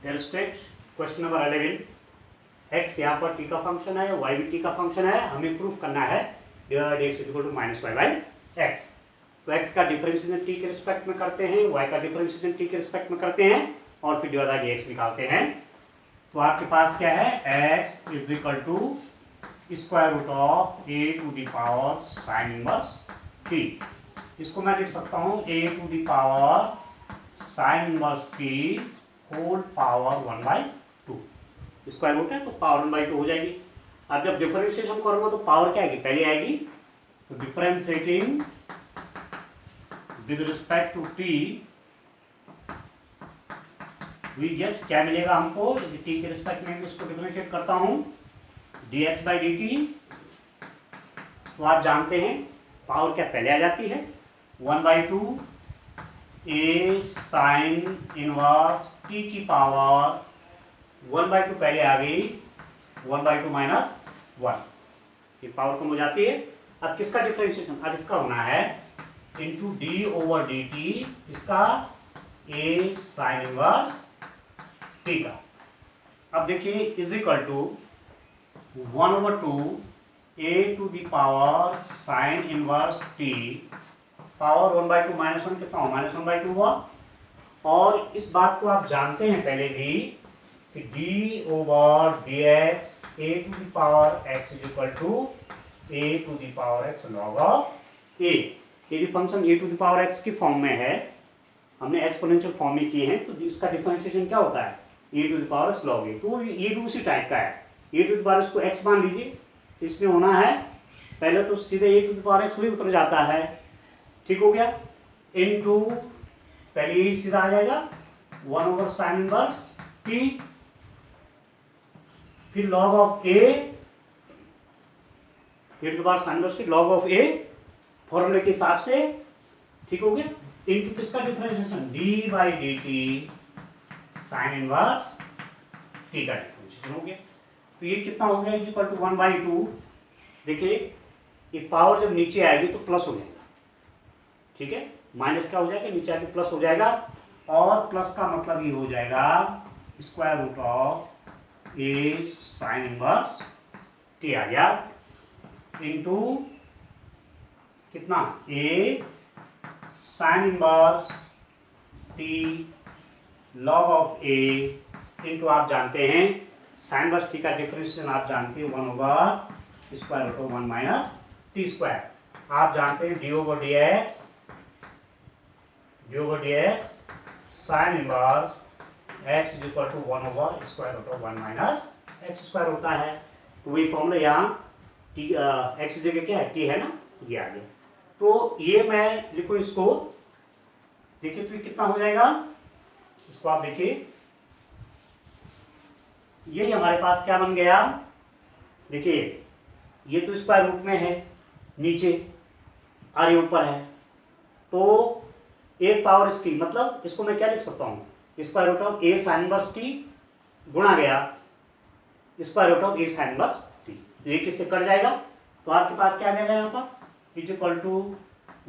Question number 11। X यहाँ पर T का फंक्शन है, वाई भी टी का फंक्शन है, हमें प्रूफ करना है divide x equal to minus y by x. तो एक्स का डिफरेंशिएशन टी के रिस्पेक्ट में करते हैं, वाई का डिफरेंशिएशन टी के रिस्पेक्ट में करते हैं और फिर डिवाइड बाई एक्स निकालते हैं। तो आपके पास क्या है, x is equal to square root of a to the power sine inverse t. इसको मैं लिख सकता हूँ a to the power sine inverse t whole power 1/2। Square root है तो पावर 1/2 हो जाएगी। अब जब डिफरेंशिएशन करूंगा तो पावर क्या आएगी, पहले आएगी। तो differentiating with respect to t we get, क्या मिलेगा हमको, यदि टी के रिस्पेक्ट में इसको डिफरेंशिएट करता हूं dx बाई डी टी। तो आप जानते हैं पावर क्या पहले आ जाती है, 1/2 ए साइन इनवर्स टी की पावर 1/2 पहले आ गई, 1/2 माइनस 1, ये पावर कम हो जाती है। अब किसका डिफरेंशिएशन, अब इसका होना है into d over d t, इसका ए साइन इनवर्स टी का। अब देखिए is equal to 1/2 a to the power sine inverse t, power 1/2 minus 1 कितना हो, माइनस 1/2 हुआ। और इस बात को आप जानते हैं पहले भी कि d over d x a to the power x is equal to a to the power x log of a। यदि function a to the power x की फॉर्म में है, हमने एक्सपोनेंशियल फॉर्म में किए हैं, तो इसका डिफरेंशिएशन क्या होता है, a to the power x log a। तो ये भी उसी टाइप का है, a to the power x को x मान लीजिए, तो इसमें होना है पहले तो सीधे ए टू द पावर x ही उतर जाता है, ठीक हो गया, इनटू पहले ये सीधा आ जाएगा 1 ओवर साइन इनवर्स t, फिर log of a, a to the power sine inverse log of a फॉर्मूले के हिसाब से, ठीक हो गया, इनटू किसका differentiation d by d T sign inverse t का डिफरेंशिएशन हो गया। तो ये कितना हो गया, इक्वल टू 1/2। देखिए ये पावर जब नीचे आएगी तो प्लस हो जाएगा, ठीक है, माइनस क्या हो जाएगा, नीचे आके प्लस हो जाएगा, और प्लस का मतलब ये हो जाएगा square root of a sine inverse t आ गया, इनटू कितना, a sine inverse t log of a, into आप जानते हैं साइन इनवर्स टी का डिफरेंशिएशन आप जानते हैं 1 over square root of 1 minus t square. आप जानते हैं d over d x sine inverse x is equal to 1 over square root of 1 minus x square होता है। तो वही फॉर्मूला यहाँ टी एक्स जगह क्या है, टी है ना, ये आ गया। तो ये मैं लिखूँ इसको, देखिए तो ये कितना हो जाएगा, इसको आप देखिए, ये हमारे पास क्या बन गया, देखिए ये तो स्क्वायर रूट में है नीचे और ये ऊपर है, तो एक पावर इसकी, मतलब इसको मैं क्या लिख सकता हूँ, square root of a sine inverse t गुणा गया square root of a sine inverse t. ये किससे कट जाएगा, तो आपके पास क्या आ जाएगा यहाँ पर, is equal to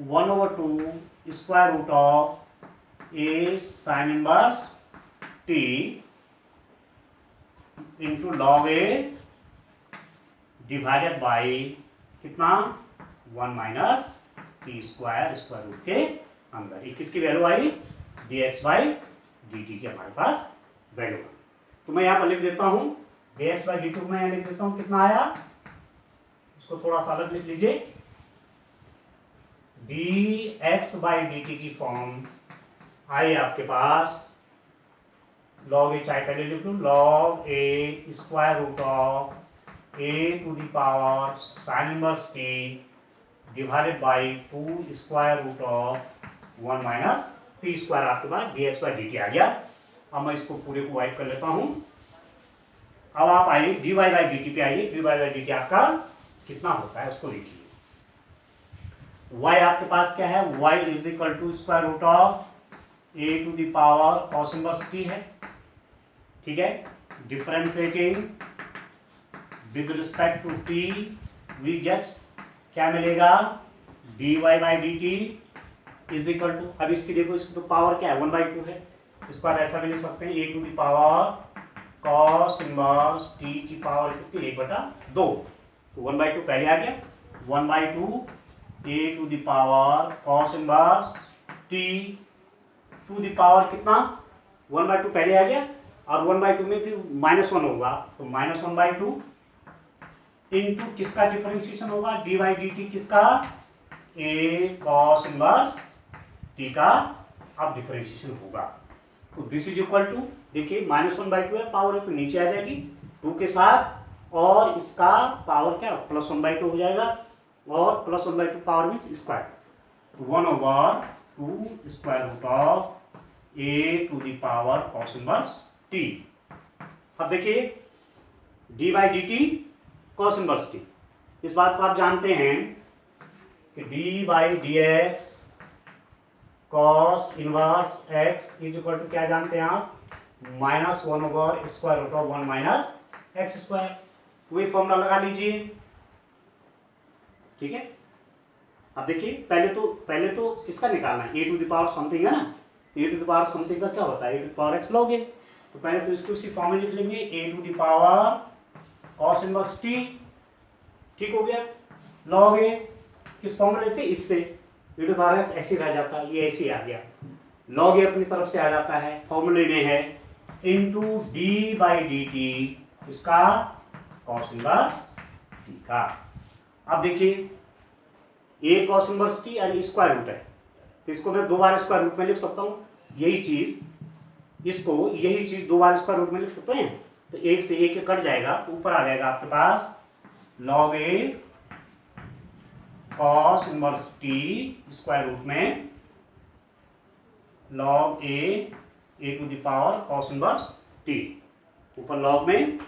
1/2 square root of a sine inverse t into log a divided by कितना, 1 minus t square square root के अंदर। ये किसकी वैल्यू आई, dx बाई डी टी की हमारे पास वैल्यू। तो मैं यहाँ पर लिख देता हूँ dx बाई डी टी, मैं यहाँ लिख देता हूँ कितना आया, इसको थोड़ा सा अलग लिख लीजिए, dx बाई डी टी की फॉर्म आई आपके पास log ए, चाहे पहले लिख लूँ, log a square root of a to the power sine inverse t divided by 2 square root of 1 minus t square, आपके पास dx बाई डी टी आ गया। अब मैं इसको पूरे को वाइप कर लेता हूं। अब आप आइए dy बाई डी टी पे आइए, dy बाई डी टी आपका कितना होता है उसको लिखिए। y आपके पास क्या है, y is equal to square root of a to the power cos inverse t है, ठीक है, differentiating with respect to t we get, क्या मिलेगा, dy by d t is equal to, अब इसकी देखो, इसकी तो पावर क्या है 1/2 है, इसको आप ऐसा भी लिख सकते हैं a to the power cos inverse t की पावर कितनी 1/2। तो 1/2 पहले आ गया, 1/2 a to the power cos inverse t to the power कितना 1/2 पहले आ गया, और 1/2 में फिर -1 होगा, तो -1/2 इंटू किसका डिफरेंशिएशन होगा डी बाई डी टी, किसका ए कॉस इनवर्स टी का अब डिफरेंशिएशन होगा। तो दिस इज इक्वल टू, देखिए -1/2 है, पावर है तो नीचे आ जाएगी 2 के साथ, और इसका पावर क्या +1/2 हो जाएगा, और +1/2 पावर में square, 1/2 square root of a to the power cos inverse t. अब देखिए d by d t cos inverse t, इस बात को आप जानते हैं कि d by d x cos inverse x is equal to क्या जानते हैं आप, -1/√1 -x²। वही फॉर्मूला लगा लीजिए, ठीक है। अब देखिए पहले तो किसका निकालना है, a to the power something है ना, ए टू द पावर समथिंग का क्या होता है, a to the power x लोगे, तो पहले तो इसको इसी फॉर्म में लिख लेंगे, a to the power cos inverse t, ठीक हो गया, लॉग ए किस फॉर्मूले से, इससे a to the power x ऐसे रह जाता है, ये ऐसे आ गया, लॉग ए अपनी तरफ से आ जाता है, फॉर्मूले में है into D by d t इसका कॉस इनवर्स टी का। अब देखिए ए कॉस इनवर्स टी और स्क्वायर रूट है, तो इसको मैं 2 बार स्क्वायर रूट में लिख सकता हूँ, यही चीज यही चीज 2 बार स्क्वायर रूट में लिख सकते हैं, तो 1 से 1 कट जाएगा, तो ऊपर आ जाएगा आपके पास log a cos inverse t square root में log a to the power cos inverse t, ऊपर लॉग में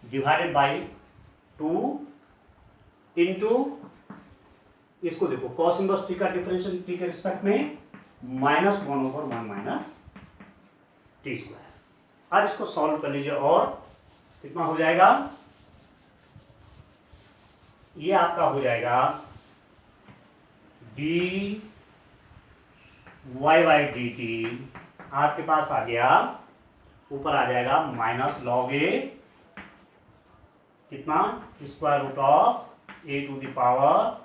डिवाइडेड बाई 2 इंटू इसको देखो कॉस इनवर्स टी का डिफरेंशियल टी के रिस्पेक्ट में -1/1 -t²। अब इसको सॉल्व कर लीजिए, और कितना हो जाएगा, ये आपका हो जाएगा d y by d t, आपके पास आ गया, ऊपर आ जाएगा -log ए कितना square root of a to the power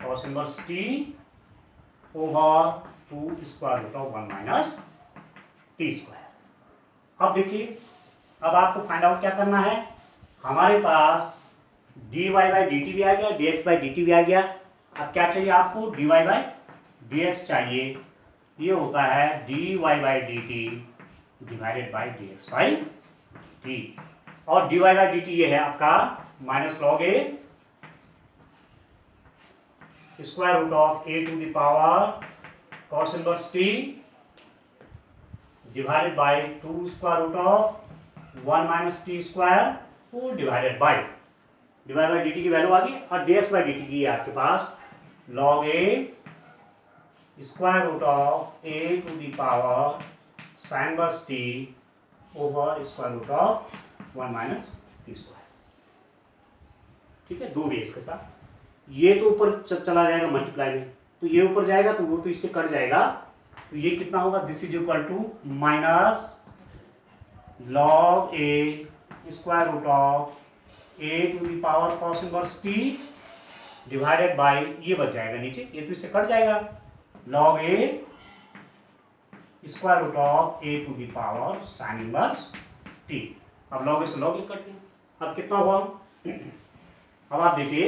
cos inverse t over 2 square root of 1 -t²। अब देखिए, अब आपको फाइंड आउट क्या करना है, हमारे पास d y by d t भी आ गया, d x by d t भी आ गया, अब क्या चाहिए आपको, d y by d x चाहिए, ये होता है d y by d t divided by d x by t, और d y by d t ये है आपका -log a square root of a to the power cos inverse t divided by 2 square root of 1 -t² divided by d t की value आ गई, और d x by d t की आपके पास log a square root of a to the power sine inverse t over square root of 1 -t², ठीक है, 2 base के साथ। ये तो ऊपर चला जाएगा मल्टीप्लाई में, तो ये ऊपर जाएगा तो वो तो इससे कट जाएगा, तो ये कितना होगा, this is equal to -log a square root of a to the power cos inverse t divided by, ये बच जाएगा नीचे, ये तो इससे कट जाएगा, log a square root of a to the power sine inverse t. अब log a से log ए कट गया, अब कितना हुआ, अब आप देखिए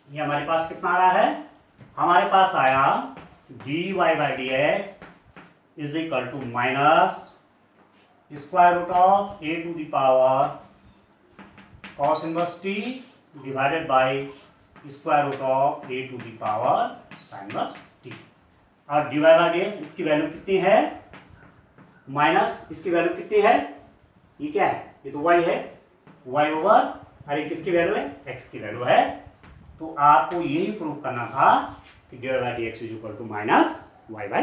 ये हमारे पास कितना आ रहा है, हमारे पास आया d y by d x is equal to square root of a to the power cos inverse t divided by square root of a to the power sine inverse t, और d y by d x इसकी value कितनी है, minus इसकी value कितनी है, ये क्या है, ये तो वाई है, वाई ओवर, अरे किसकी वैल्यू है, एक्स की वैल्यू है, तो आपको यही प्रूव करना था कि d y by d x is equal to -y by